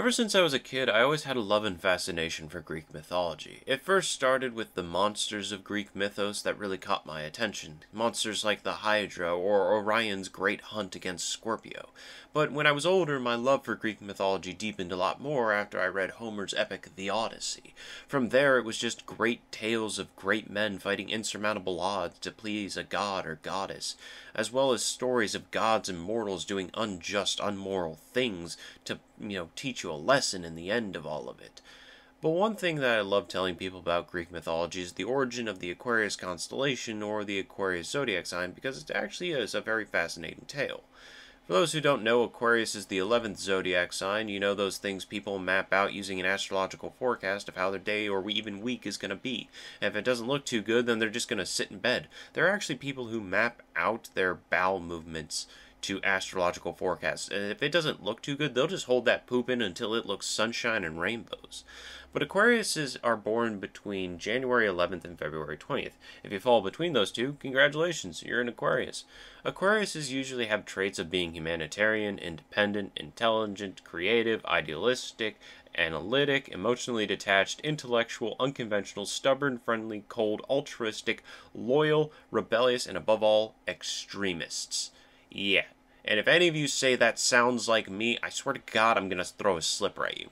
Ever since I was a kid, I always had a love and fascination for Greek mythology. It first started with the monsters of Greek mythos that really caught my attention. Monsters like the Hydra or Orion's great hunt against Scorpio. But when I was older, my love for Greek mythology deepened a lot more after I read Homer's epic The Odyssey. From there, it was just great tales of great men fighting insurmountable odds to please a god or goddess, as well as stories of gods and mortals doing unjust, unmoral things to, teach you a lesson in the end of all of it. But one thing that I love telling people about Greek mythology is the origin of the Aquarius Constellation or the Aquarius zodiac sign, because it actually is a very fascinating tale. For those who don't know, Aquarius is the 11th zodiac sign. You know, those things people map out using an astrological forecast of how their day or even week is going to be. And if it doesn't look too good, then they're just going to sit in bed. There are actually people who map out their bowel movements to astrological forecasts. And if it doesn't look too good, they'll just hold that poop in until it looks sunshine and rainbows. But Aquariuses are born between January 11th and February 20th. If you fall between those two, congratulations, you're an Aquarius. Aquariuses usually have traits of being humanitarian, independent, intelligent, creative, idealistic, analytic, emotionally detached, intellectual, unconventional, stubborn, friendly, cold, altruistic, loyal, rebellious, and above all, extremists. Yeah. And if any of you say that sounds like me, I swear to God I'm going to throw a slipper at you.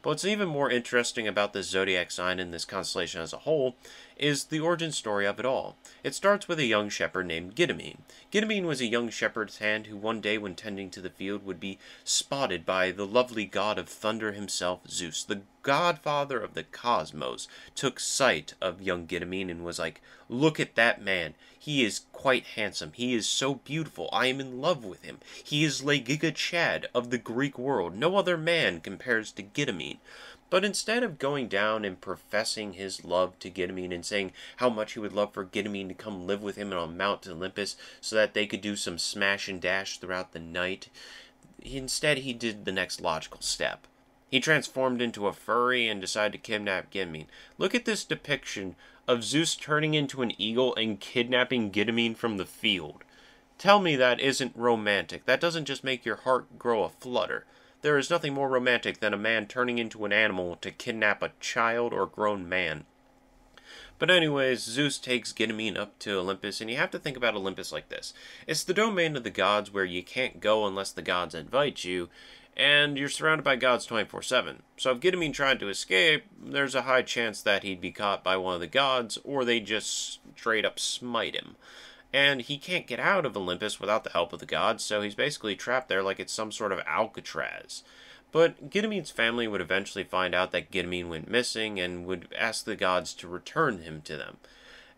But what's even more interesting about this zodiac sign and this constellation as a whole is the origin story of it all. It starts with a young shepherd named Gidamine. Gidamine was a young shepherd's hand who one day when tending to the field would be spotted by the lovely god of thunder himself, Zeus. The godfather of the cosmos took sight of young Gidamine and was like, "Look at that man. He is quite handsome. He is so beautiful. I am in love with him. He is Giga Chad of the Greek world. No other man compares to Gidamine." But instead of going down and professing his love to Gidamine and saying how much he would love for Gidamine to come live with him on Mount Olympus so that they could do some smash and dash throughout the night, instead he did the next logical step. He transformed into a furry and decided to kidnap Gidamine. Look at this depiction of Zeus turning into an eagle and kidnapping Gidamine from the field. Tell me that isn't romantic. That doesn't just make your heart grow a flutter. There is nothing more romantic than a man turning into an animal to kidnap a child or grown man. But anyways, Zeus takes Gidamine up to Olympus, and you have to think about Olympus like this. It's the domain of the gods where you can't go unless the gods invite you, and you're surrounded by gods 24/7. So if Gidamine tried to escape, there's a high chance that he'd be caught by one of the gods, or they'd just straight up smite him. And he can't get out of Olympus without the help of the gods, so he's basically trapped there like it's some sort of Alcatraz. But Gidamine's family would eventually find out that Gidamine went missing and would ask the gods to return him to them.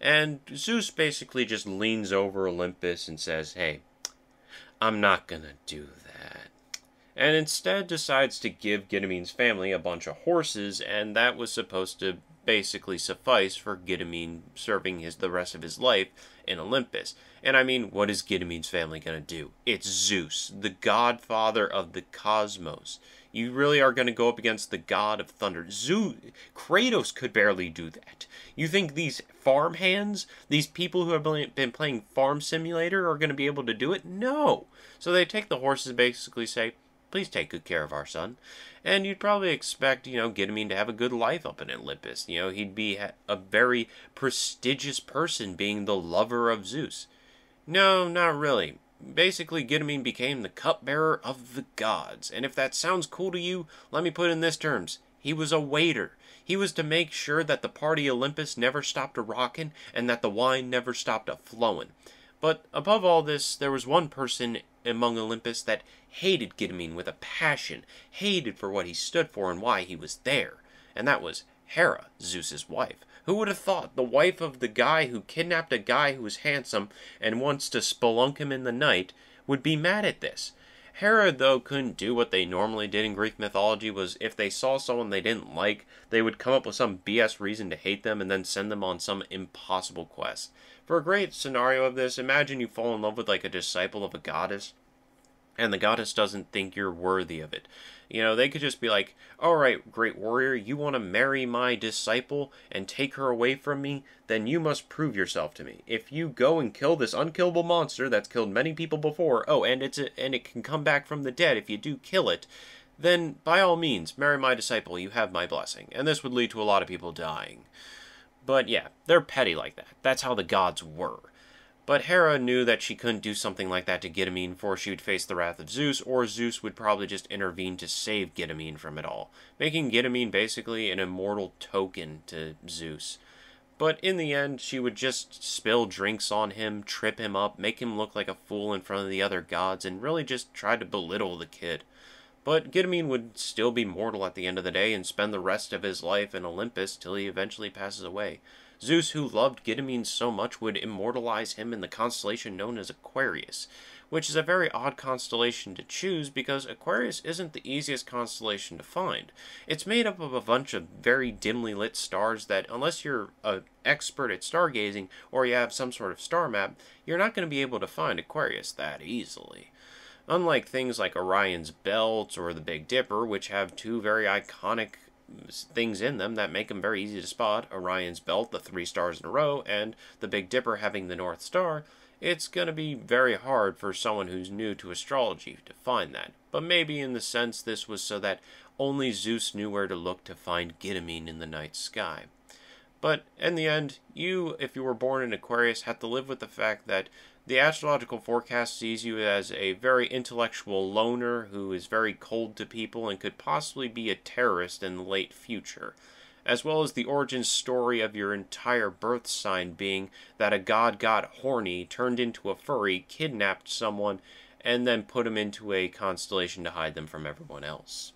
And Zeus basically just leans over Olympus and says, "Hey, I'm not gonna do that." And instead decides to give Gidamine's family a bunch of horses, and that was supposed to basically suffice for Gidamine serving the rest of his life in Olympus. And I mean, what is Gidamine's family going to do? It's Zeus, the godfather of the cosmos. You really are going to go up against the god of thunder. Kratos could barely do that. You think these farmhands, these people who have been playing Farm Simulator are going to be able to do it? No. So they take the horses and basically say, "Please take good care of our son." And you'd probably expect, Gidamine to have a good life up in Olympus. He'd be a very prestigious person being the lover of Zeus. No, not really. Basically, Gidamine became the cupbearer of the gods. And if that sounds cool to you, let me put it in this terms. He was a waiter. He was to make sure that the party Olympus never stopped a-rockin' and that the wine never stopped a-flowin'. But above all this, there was one person among Olympus that hated Gidamine with a passion, hated for what he stood for and why he was there. And that was Hera, Zeus's wife. Who would have thought the wife of the guy who kidnapped a guy who was handsome and wants to spelunk him in the night would be mad at this? Hera, though, couldn't do what they normally did in Greek mythology, was if they saw someone they didn't like, they would come up with some BS reason to hate them and then send them on some impossible quest. For a great scenario of this, imagine you fall in love with a disciple of a goddess, and the goddess doesn't think you're worthy of it. They could just be like, "Alright, great warrior, you want to marry my disciple and take her away from me? Then you must prove yourself to me. If you go and kill this unkillable monster that's killed many people before, and it can come back from the dead if you do kill it, then by all means, marry my disciple, you have my blessing, and this would lead to a lot of people dying. But yeah, they're petty like that. That's how the gods were. But Hera knew that she couldn't do something like that to Gittimene, for she would face the wrath of Zeus, or Zeus would probably just intervene to save Gittimene from it all, making Gittimene basically an immortal token to Zeus. But in the end, she would just spill drinks on him, trip him up, make him look like a fool in front of the other gods, and really just try to belittle the kid. But Gittimene would still be mortal at the end of the day and spend the rest of his life in Olympus till he eventually passes away. Zeus, who loved Gittimene so much, would immortalize him in the constellation known as Aquarius, which is a very odd constellation to choose because Aquarius isn't the easiest constellation to find. It's made up of a bunch of very dimly lit stars that, unless you're an expert at stargazing or you have some sort of star map, you're not going to be able to find Aquarius that easily. Unlike things like Orion's Belt or the Big Dipper, which have two very iconic things in them that make them very easy to spot, Orion's Belt, the 3 stars in a row, and the Big Dipper having the North Star, it's going to be very hard for someone who's new to astrology to find that. But maybe in the sense this was so that only Zeus knew where to look to find Gittimene in the night sky. But in the end, you, if you were born in Aquarius, have to live with the fact that the astrological forecast sees you as a very intellectual loner who is very cold to people and could possibly be a terrorist in the late future, as well as the origin story of your entire birth sign being that a god got horny, turned into a furry, kidnapped someone, and then put him into a constellation to hide them from everyone else.